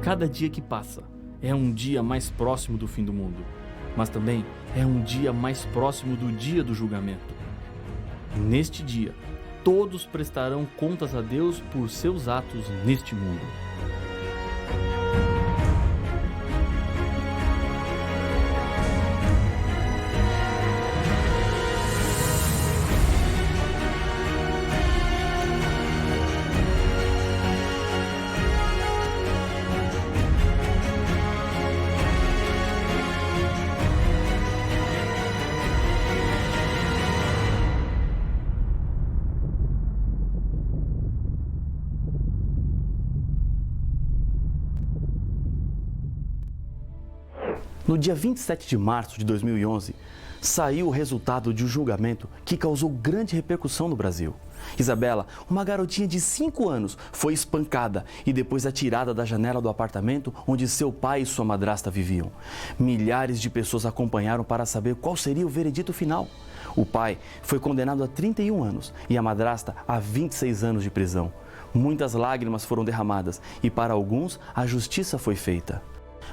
Cada dia que passa é um dia mais próximo do fim do mundo, mas também é um dia mais próximo do dia do julgamento. Neste dia, todos prestarão contas a Deus por seus atos neste mundo. No dia 27 de março de 2011, saiu o resultado de um julgamento que causou grande repercussão no Brasil. Isabela, uma garotinha de 5 anos, foi espancada e depois atirada da janela do apartamento onde seu pai e sua madrasta viviam. Milhares de pessoas acompanharam para saber qual seria o veredito final. O pai foi condenado a 31 anos e a madrasta a 26 anos de prisão. Muitas lágrimas foram derramadas e para alguns a justiça foi feita.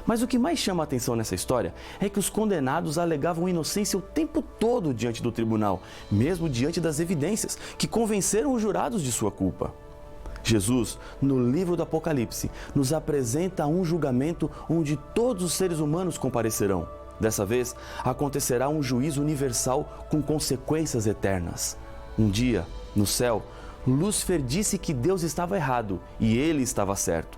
Mas o que mais chama a atenção nessa história é que os condenados alegavam inocência o tempo todo diante do tribunal, mesmo diante das evidências que convenceram os jurados de sua culpa. Jesus, no livro do Apocalipse, nos apresenta um julgamento onde todos os seres humanos comparecerão. Dessa vez, acontecerá um juízo universal com consequências eternas. Um dia, no céu, Lúcifer disse que Deus estava errado e ele estava certo.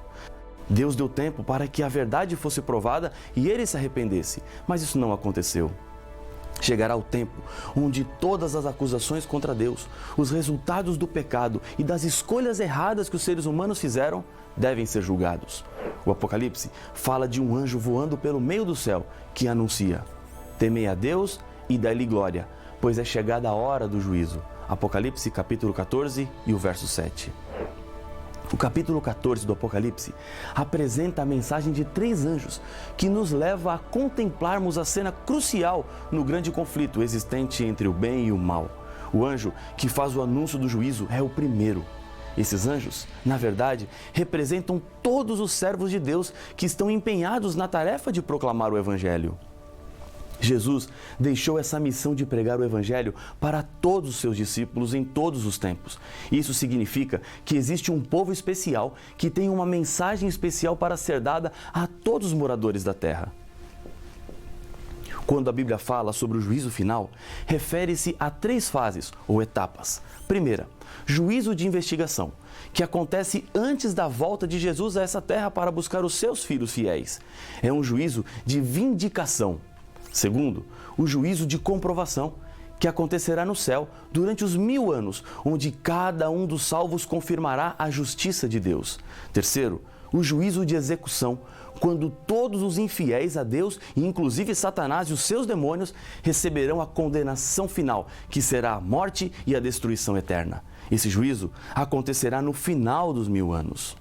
Deus deu tempo para que a verdade fosse provada e ele se arrependesse, mas isso não aconteceu. Chegará o tempo onde todas as acusações contra Deus, os resultados do pecado e das escolhas erradas que os seres humanos fizeram, devem ser julgados. O Apocalipse fala de um anjo voando pelo meio do céu que anuncia: temei a Deus e dai-lhe glória, pois é chegada a hora do juízo. Apocalipse capítulo 14 e o verso 7. O capítulo 14 do Apocalipse apresenta a mensagem de 3 anjos que nos leva a contemplarmos a cena crucial no grande conflito existente entre o bem e o mal. O anjo que faz o anúncio do juízo é o primeiro. Esses anjos, na verdade, representam todos os servos de Deus que estão empenhados na tarefa de proclamar o Evangelho. Jesus deixou essa missão de pregar o Evangelho para todos os seus discípulos em todos os tempos. Isso significa que existe um povo especial que tem uma mensagem especial para ser dada a todos os moradores da terra. Quando a Bíblia fala sobre o juízo final, refere-se a 3 fases ou etapas. Primeira, juízo de investigação, que acontece antes da volta de Jesus a essa terra para buscar os seus filhos fiéis. É um juízo de vindicação. Segundo, o juízo de comprovação, que acontecerá no céu durante os 1000 anos, onde cada um dos salvos confirmará a justiça de Deus. Terceiro, o juízo de execução, quando todos os infiéis a Deus, e inclusive Satanás e os seus demônios, receberão a condenação final, que será a morte e a destruição eterna. Esse juízo acontecerá no final dos 1000 anos.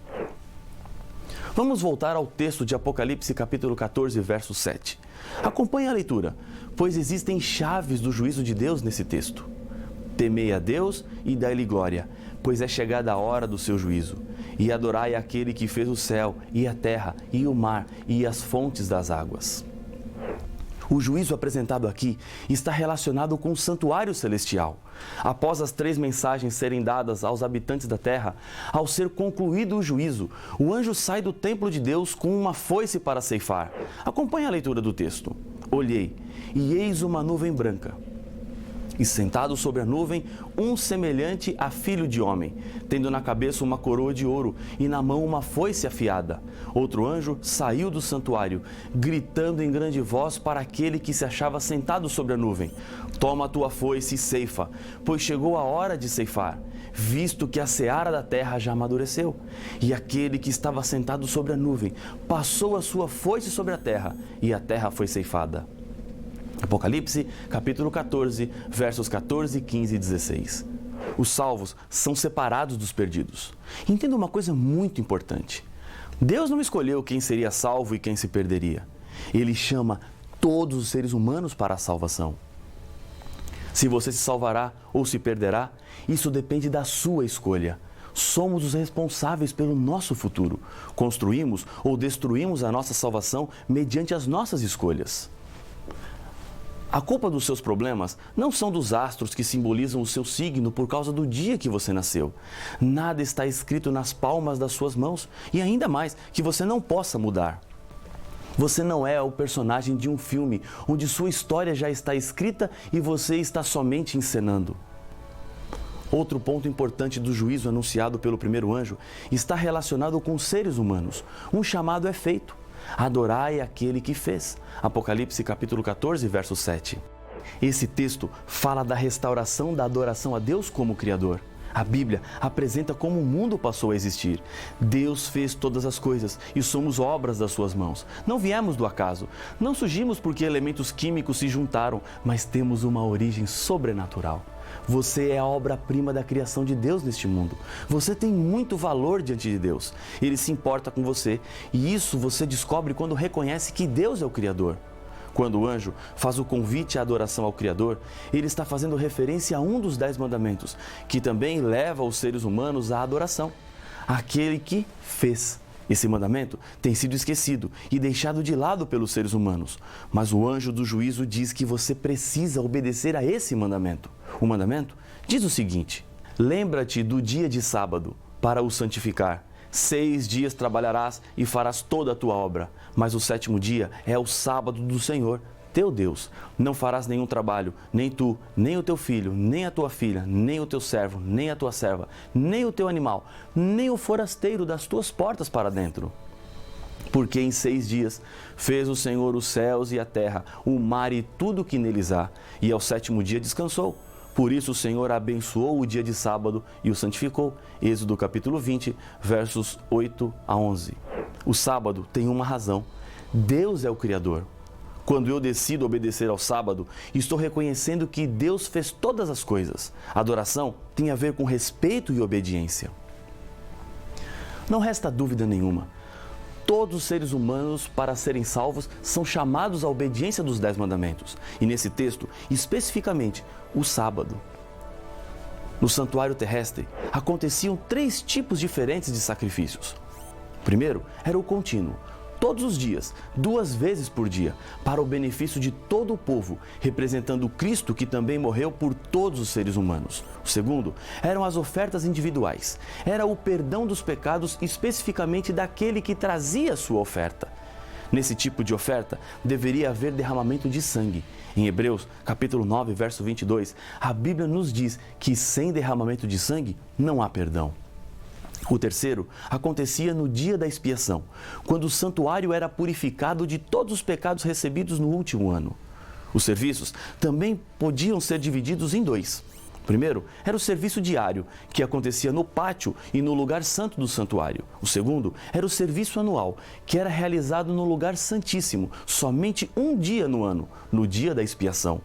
Vamos voltar ao texto de Apocalipse capítulo 14, verso 7. Acompanhe a leitura, pois existem chaves do juízo de Deus nesse texto. Temei a Deus e dai-lhe glória, pois é chegada a hora do seu juízo. E adorai aquele que fez o céu e a terra e o mar e as fontes das águas. O juízo apresentado aqui está relacionado com o santuário celestial. Após as 3 mensagens serem dadas aos habitantes da terra, ao ser concluído o juízo, o anjo sai do templo de Deus com uma foice para ceifar. Acompanhe a leitura do texto. Olhei, e eis uma nuvem branca. E sentado sobre a nuvem, um semelhante a filho de homem, tendo na cabeça uma coroa de ouro e na mão uma foice afiada. Outro anjo saiu do santuário, gritando em grande voz para aquele que se achava sentado sobre a nuvem: toma a tua foice e ceifa, pois chegou a hora de ceifar, visto que a seara da terra já amadureceu. E aquele que estava sentado sobre a nuvem passou a sua foice sobre a terra, e a terra foi ceifada. Apocalipse, capítulo 14, versos 14, 15 e 16. Os salvos são separados dos perdidos. Entenda uma coisa muito importante. Deus não escolheu quem seria salvo e quem se perderia. Ele chama todos os seres humanos para a salvação. Se você se salvará ou se perderá, isso depende da sua escolha. somos os responsáveis pelo nosso futuro. Construímos ou destruímos a nossa salvação mediante as nossas escolhas. A culpa dos seus problemas não são dos astros que simbolizam o seu signo por causa do dia que você nasceu. Nada está escrito nas palmas das suas mãos e ainda mais que você não possa mudar. Você não é o personagem de um filme onde sua história já está escrita e você está somente encenando. Outro ponto importante do juízo anunciado pelo primeiro anjo está relacionado com os seres humanos. Um chamado é feito: adorai aquele que fez. Apocalipse capítulo 14, verso 7. Esse texto fala da restauração da adoração a Deus como Criador. A Bíblia apresenta como o mundo passou a existir. Deus fez todas as coisas e somos obras das suas mãos. Não viemos do acaso, não surgimos porque elementos químicos se juntaram, mas temos uma origem sobrenatural. Você é a obra-prima da criação de Deus neste mundo. Você tem muito valor diante de Deus. Ele se importa com você e isso você descobre quando reconhece que Deus é o Criador. Quando o anjo faz o convite à adoração ao Criador, ele está fazendo referência a um dos 10 mandamentos, que também leva os seres humanos à adoração. Aquele que fez. Esse mandamento tem sido esquecido e deixado de lado pelos seres humanos. Mas o anjo do juízo diz que você precisa obedecer a esse mandamento. O mandamento diz o seguinte: lembra-te do dia de sábado para o santificar. 6 dias trabalharás e farás toda a tua obra, mas o 7º dia é o sábado do Senhor, teu Deus. Não farás nenhum trabalho, nem tu, nem o teu filho, nem a tua filha, nem o teu servo, nem a tua serva, nem o teu animal, nem o forasteiro das tuas portas para dentro. Porque em 6 dias fez o Senhor os céus e a terra, o mar e tudo o que neles há, e ao 7º dia descansou. Por isso o Senhor abençoou o dia de sábado e o santificou. Êxodo capítulo 20, versos 8 a 11. O sábado tem uma razão. Deus é o Criador. Quando eu decido obedecer ao sábado, estou reconhecendo que Deus fez todas as coisas. Adoração tem a ver com respeito e obediência. Não resta dúvida nenhuma. Todos os seres humanos, para serem salvos, são chamados à obediência dos 10 mandamentos. E nesse texto, especificamente, o sábado. No santuário terrestre, aconteciam 3 tipos diferentes de sacrifícios. O primeiro era o contínuo, todos os dias, 2 vezes por dia, para o benefício de todo o povo, representando o Cristo que também morreu por todos os seres humanos. O segundo eram as ofertas individuais. Era o perdão dos pecados especificamente daquele que trazia a sua oferta. Nesse tipo de oferta, deveria haver derramamento de sangue. Em Hebreus, capítulo 9, verso 22, a Bíblia nos diz que sem derramamento de sangue não há perdão. O terceiro acontecia no dia da expiação, quando o santuário era purificado de todos os pecados recebidos no último ano. Os serviços também podiam ser divididos em 2. O primeiro era o serviço diário, que acontecia no pátio e no lugar santo do santuário. O segundo era o serviço anual, que era realizado no lugar santíssimo, somente um dia no ano, no dia da expiação.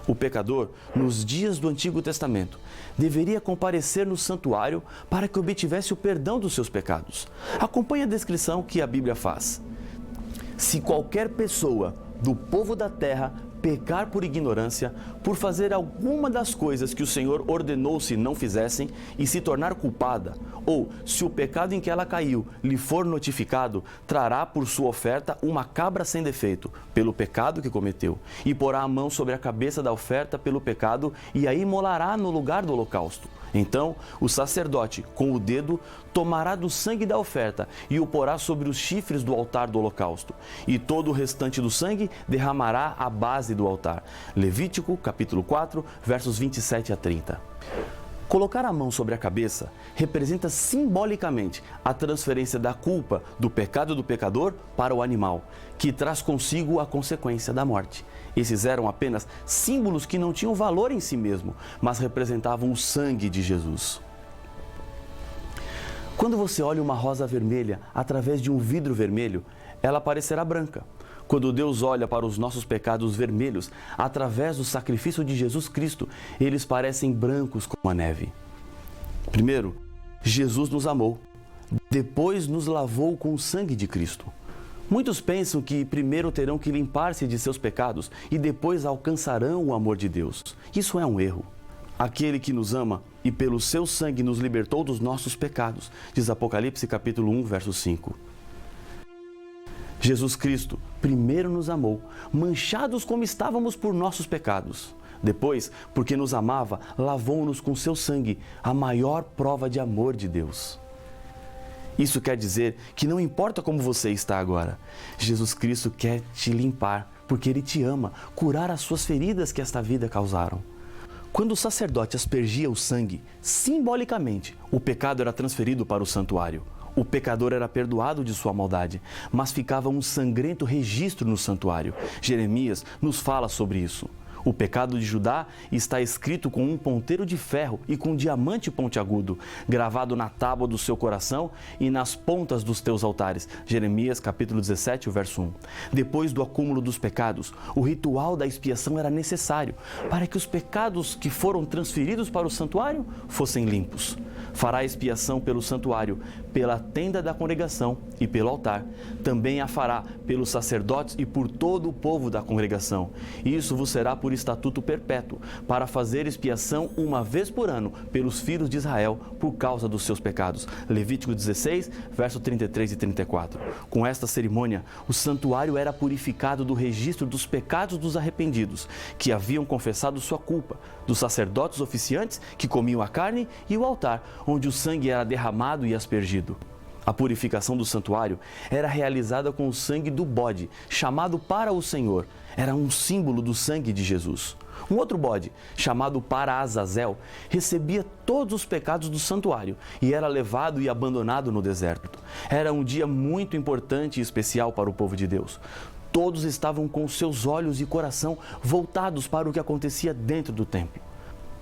O pecador, nos dias do Antigo Testamento, deveria comparecer no santuário para que obtivesse o perdão dos seus pecados. Acompanhe a descrição que a Bíblia faz. Se qualquer pessoa do povo da terra pecar por ignorância, por fazer alguma das coisas que o Senhor ordenou se não fizessem e se tornar culpada, ou se o pecado em que ela caiu lhe for notificado, trará por sua oferta uma cabra sem defeito, pelo pecado que cometeu, e porá a mão sobre a cabeça da oferta pelo pecado e a imolará no lugar do holocausto. Então, o sacerdote, com o dedo, tomará do sangue da oferta e o porá sobre os chifres do altar do holocausto. E todo o restante do sangue derramará à base do altar. Levítico, capítulo 4, versos 27 a 30. Colocar a mão sobre a cabeça representa simbolicamente a transferência da culpa do pecado do pecador para o animal, que traz consigo a consequência da morte. Esses eram apenas símbolos que não tinham valor em si mesmo, mas representavam o sangue de Jesus. Quando você olha uma rosa vermelha através de um vidro vermelho, ela parecerá branca. Quando Deus olha para os nossos pecados vermelhos, através do sacrifício de Jesus Cristo, eles parecem brancos como a neve. Primeiro, Jesus nos amou. Depois nos lavou com o sangue de Cristo. Muitos pensam que primeiro terão que limpar-se de seus pecados e depois alcançarão o amor de Deus. Isso é um erro. aquele que nos ama e pelo seu sangue nos libertou dos nossos pecados, diz Apocalipse capítulo 1, verso 5. Jesus Cristo primeiro nos amou, manchados como estávamos por nossos pecados. Depois, porque nos amava, lavou-nos com seu sangue, a maior prova de amor de Deus. Isso quer dizer que não importa como você está agora, Jesus Cristo quer te limpar, porque Ele te ama, curar as suas feridas que esta vida causaram. Quando o sacerdote aspergia o sangue, simbolicamente, o pecado era transferido para o santuário. O pecador era perdoado de sua maldade, mas ficava um sangrento registro no santuário. Jeremias nos fala sobre isso. O pecado de Judá está escrito com um ponteiro de ferro e com um diamante pontiagudo, gravado na tábua do seu coração e nas pontas dos teus altares. Jeremias capítulo 17, verso 1. Depois do acúmulo dos pecados, o ritual da expiação era necessário para que os pecados que foram transferidos para o santuário fossem limpos. Fará expiação pelo santuário, pela tenda da congregação e pelo altar. Também a fará pelos sacerdotes e por todo o povo da congregação. Isso vos será por estatuto perpétuo, para fazer expiação uma vez por ano pelos filhos de Israel por causa dos seus pecados. Levítico 16, verso 33 e 34. Com esta cerimônia, o santuário era purificado do registro dos pecados dos arrependidos, que haviam confessado sua culpa, dos sacerdotes oficiantes que comiam a carne e o altar, onde o sangue era derramado e aspergido. A purificação do santuário era realizada com o sangue do bode, chamado para o Senhor. Era um símbolo do sangue de Jesus. Um outro bode, chamado para Azazel, recebia todos os pecados do santuário e era levado e abandonado no deserto. Era um dia muito importante e especial para o povo de Deus. Todos estavam com seus olhos e coração voltados para o que acontecia dentro do templo.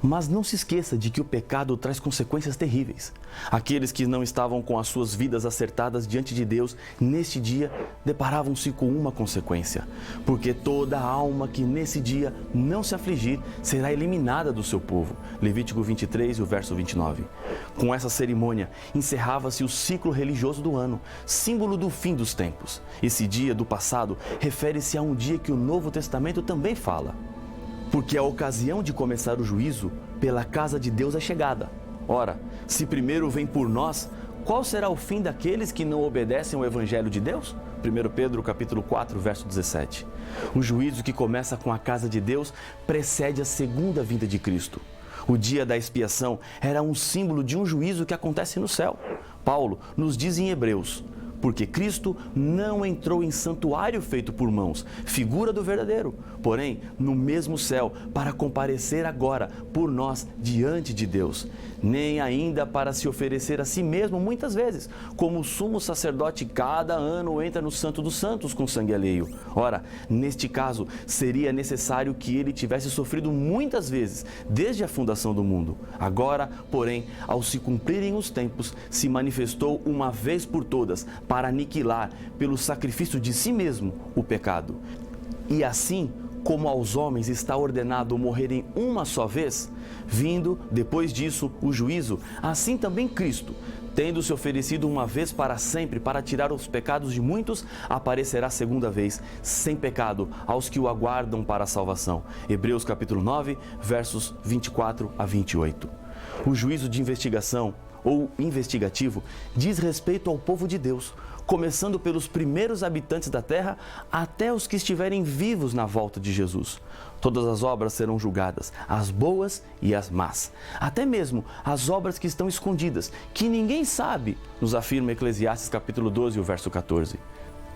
Mas não se esqueça de que o pecado traz consequências terríveis. Aqueles que não estavam com as suas vidas acertadas diante de Deus, neste dia, deparavam-se com uma consequência. Porque toda alma que nesse dia não se afligir, será eliminada do seu povo. Levítico 23, o verso 29. Com essa cerimônia, encerrava-se o ciclo religioso do ano, símbolo do fim dos tempos. Esse dia do passado refere-se a um dia que o Novo Testamento também fala. Porque a ocasião de começar o juízo pela casa de Deus é chegada. Ora, se primeiro vem por nós, qual será o fim daqueles que não obedecem ao Evangelho de Deus? 1 Pedro capítulo 4, verso 17. O juízo que começa com a casa de Deus precede a segunda vinda de Cristo. O dia da expiação era um símbolo de um juízo que acontece no céu. Paulo nos diz em Hebreus: porque Cristo não entrou em santuário feito por mãos, figura do verdadeiro, porém no mesmo céu, para comparecer agora por nós diante de Deus, nem ainda para se oferecer a si mesmo muitas vezes, como o sumo sacerdote cada ano entra no Santo dos Santos com sangue alheio. Ora, neste caso, seria necessário que ele tivesse sofrido muitas vezes, desde a fundação do mundo. Agora, porém, ao se cumprirem os tempos, se manifestou uma vez por todas, para aniquilar, pelo sacrifício de si mesmo, o pecado. E assim, como aos homens está ordenado morrerem uma só vez, vindo, depois disso, o juízo, assim também Cristo, tendo se oferecido uma vez para sempre para tirar os pecados de muitos, aparecerá segunda vez, sem pecado, aos que o aguardam para a salvação. Hebreus capítulo 9, versos 24 a 28. O juízo de investigação, ou investigativo, diz respeito ao povo de Deus, começando pelos primeiros habitantes da terra até os que estiverem vivos na volta de Jesus. Todas as obras serão julgadas, as boas e as más. Até mesmo as obras que estão escondidas, que ninguém sabe, nos afirma Eclesiastes capítulo 12, o verso 14.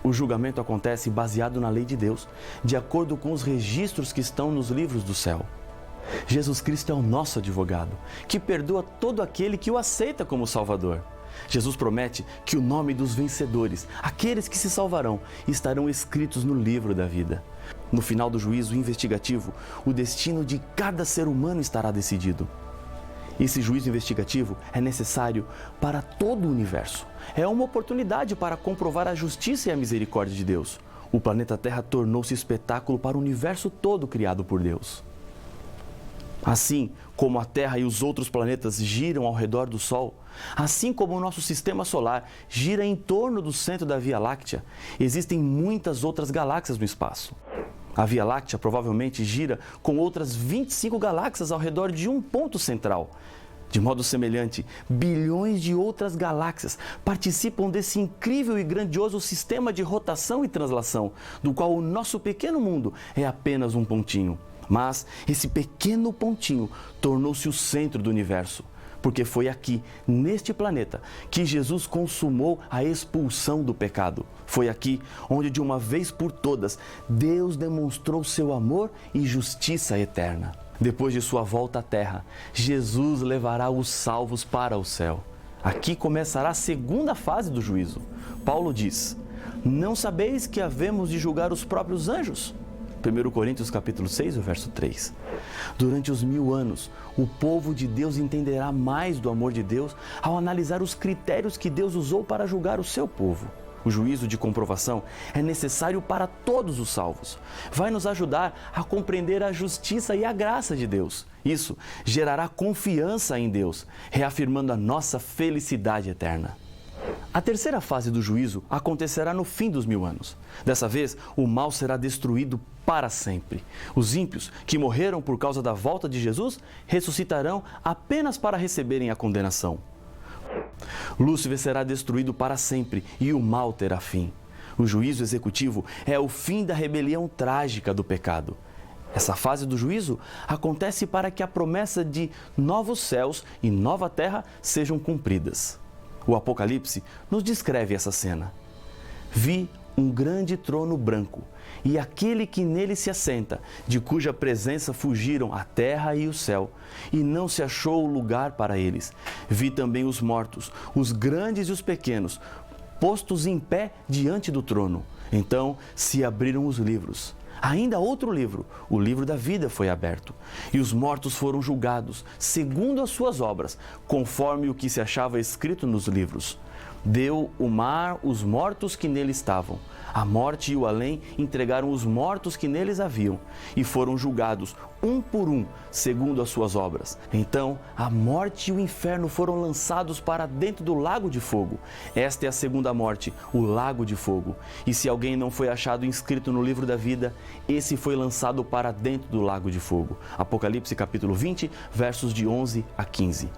O julgamento acontece baseado na lei de Deus, de acordo com os registros que estão nos livros do céu. Jesus Cristo é o nosso advogado, que perdoa todo aquele que o aceita como Salvador. Jesus promete que o nome dos vencedores, aqueles que se salvarão, estarão escritos no livro da vida. No final do juízo investigativo, o destino de cada ser humano estará decidido. Esse juízo investigativo é necessário para todo o universo. É uma oportunidade para comprovar a justiça e a misericórdia de Deus. O planeta Terra tornou-se espetáculo para o universo todo criado por Deus. Assim como a Terra e os outros planetas giram ao redor do Sol, assim como o nosso sistema solar gira em torno do centro da Via Láctea, existem muitas outras galáxias no espaço. A Via Láctea provavelmente gira com outras 25 galáxias ao redor de um ponto central. De modo semelhante, bilhões de outras galáxias participam desse incrível e grandioso sistema de rotação e translação, do qual o nosso pequeno mundo é apenas um pontinho. Mas esse pequeno pontinho tornou-se o centro do universo, porque foi aqui, neste planeta, que Jesus consumou a expulsão do pecado. Foi aqui onde, de uma vez por todas, Deus demonstrou seu amor e justiça eterna. Depois de sua volta à terra, Jesus levará os salvos para o céu. Aqui começará a segunda fase do juízo. Paulo diz: não sabeis que havemos de julgar os próprios anjos? 1 Coríntios capítulo 6, o verso 3. Durante os 1000 anos, o povo de Deus entenderá mais do amor de Deus ao analisar os critérios que Deus usou para julgar o seu povo. O juízo de comprovação é necessário para todos os salvos. Vai nos ajudar a compreender a justiça e a graça de Deus. Isso gerará confiança em Deus, reafirmando a nossa felicidade eterna. A terceira fase do juízo acontecerá no fim dos 1000 anos. Dessa vez, o mal será destruído para sempre. Os ímpios, que morreram por causa da volta de Jesus, ressuscitarão apenas para receberem a condenação. Lúcifer será destruído para sempre e o mal terá fim. O juízo executivo é o fim da rebelião trágica do pecado. Essa fase do juízo acontece para que a promessa de novos céus e nova terra sejam cumpridas. O Apocalipse nos descreve essa cena. Vi um grande trono branco e aquele que nele se assenta, de cuja presença fugiram a terra e o céu, e não se achou lugar para eles. Vi também os mortos, os grandes e os pequenos, postos em pé diante do trono. Então se abriram os livros. Ainda outro livro, o livro da vida, foi aberto, e os mortos foram julgados, segundo as suas obras, conforme o que se achava escrito nos livros. Deu o mar os mortos que nele estavam. A morte e o além entregaram os mortos que neles haviam, e foram julgados, um por um, segundo as suas obras. Então, a morte e o inferno foram lançados para dentro do lago de fogo. Esta é a segunda morte, o lago de fogo. E se alguém não foi achado inscrito no livro da vida, esse foi lançado para dentro do lago de fogo. Apocalipse capítulo 20, versos de 11 a 15.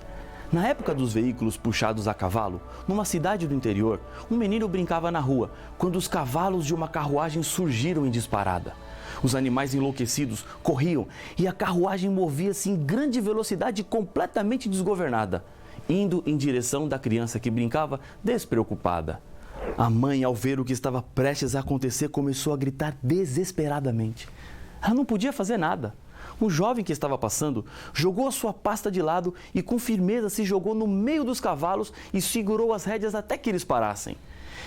Na época dos veículos puxados a cavalo, numa cidade do interior, um menino brincava na rua, quando os cavalos de uma carruagem surgiram em disparada. Os animais enlouquecidos corriam e a carruagem movia-se em grande velocidade completamente desgovernada, indo em direção da criança que brincava despreocupada. A mãe, ao ver o que estava prestes a acontecer, começou a gritar desesperadamente. Ela não podia fazer nada. Um jovem que estava passando jogou a sua pasta de lado e com firmeza se jogou no meio dos cavalos e segurou as rédeas até que eles parassem.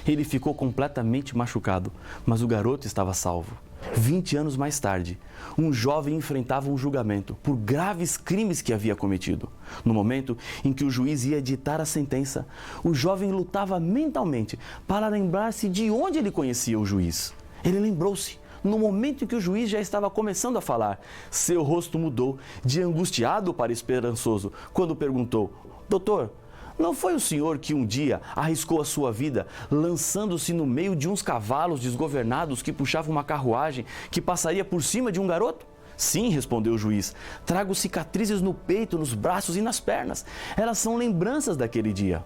Ele ficou completamente machucado, mas o garoto estava salvo. 20 anos mais tarde, um jovem enfrentava um julgamento por graves crimes que havia cometido. No momento em que o juiz ia ditar a sentença, o jovem lutava mentalmente para lembrar-se de onde ele conhecia o juiz. Ele lembrou-se. No momento em que o juiz já estava começando a falar, seu rosto mudou, de angustiado para esperançoso, quando perguntou: doutor, não foi o senhor que um dia arriscou a sua vida lançando-se no meio de uns cavalos desgovernados que puxavam uma carruagem que passaria por cima de um garoto? Sim, respondeu o juiz. Trago cicatrizes no peito, nos braços e nas pernas. Elas são lembranças daquele dia.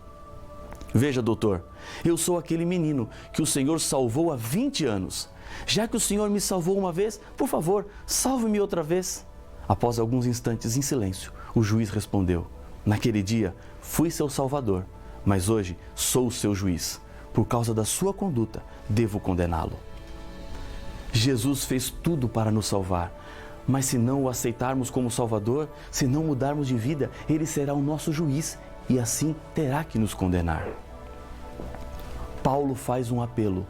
Veja, doutor, eu sou aquele menino que o senhor salvou há 20 anos. Já que o senhor me salvou uma vez, por favor, salve-me outra vez. Após alguns instantes em silêncio, o juiz respondeu: naquele dia fui seu salvador, mas hoje sou o seu juiz. Por causa da sua conduta, devo condená-lo. Jesus fez tudo para nos salvar, mas se não o aceitarmos como Salvador, se não mudarmos de vida, ele será o nosso juiz e assim terá que nos condenar. Paulo faz um apelo: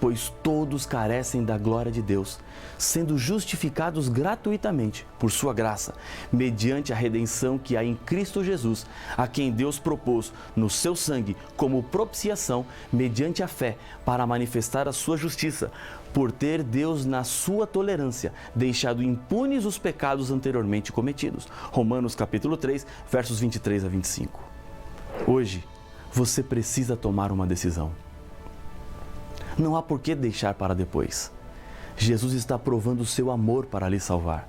pois todos carecem da glória de Deus, sendo justificados gratuitamente por sua graça, mediante a redenção que há em Cristo Jesus, a quem Deus propôs no seu sangue como propiciação, mediante a fé, para manifestar a sua justiça, por ter Deus, na sua tolerância, deixado impunes os pecados anteriormente cometidos. Romanos capítulo 3, versos 23 a 25. Hoje, você precisa tomar uma decisão. Não há por que deixar para depois. Jesus está provando o seu amor para lhe salvar.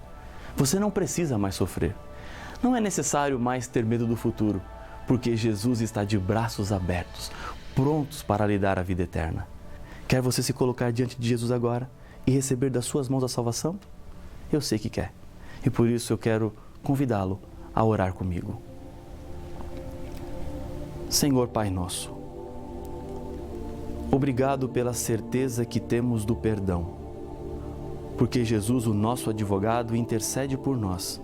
Você não precisa mais sofrer. Não é necessário mais ter medo do futuro, porque Jesus está de braços abertos, prontos para lhe dar a vida eterna. Quer você se colocar diante de Jesus agora e receber das suas mãos a salvação? Eu sei que quer. E por isso eu quero convidá-lo a orar comigo. Senhor Pai nosso, obrigado pela certeza que temos do perdão, porque Jesus, o nosso advogado, intercede por nós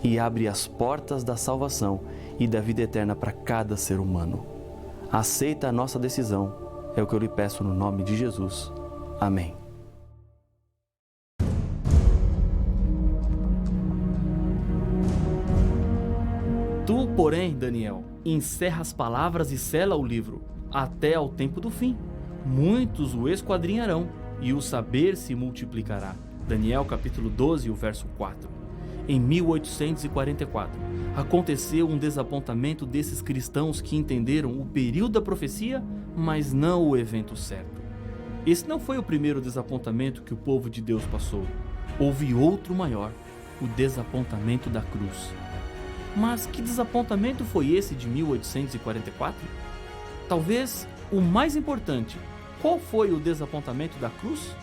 e abre as portas da salvação e da vida eterna para cada ser humano. Aceita a nossa decisão, é o que eu lhe peço no nome de Jesus. Amém. Tu, porém, Daniel, encerra as palavras e sela o livro, até ao tempo do fim. Muitos o esquadrinharão, e o saber se multiplicará. Daniel capítulo 12, o verso 4. Em 1844, aconteceu um desapontamento desses cristãos que entenderam o período da profecia, mas não o evento certo. Esse não foi o primeiro desapontamento que o povo de Deus passou. Houve outro maior, o desapontamento da cruz. Mas que desapontamento foi esse de 1844? Talvez o mais importante. Qual foi o desapontamento da cruz?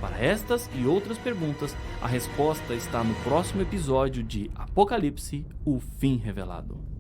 Para estas e outras perguntas, a resposta está no próximo episódio de Apocalipse, o fim revelado.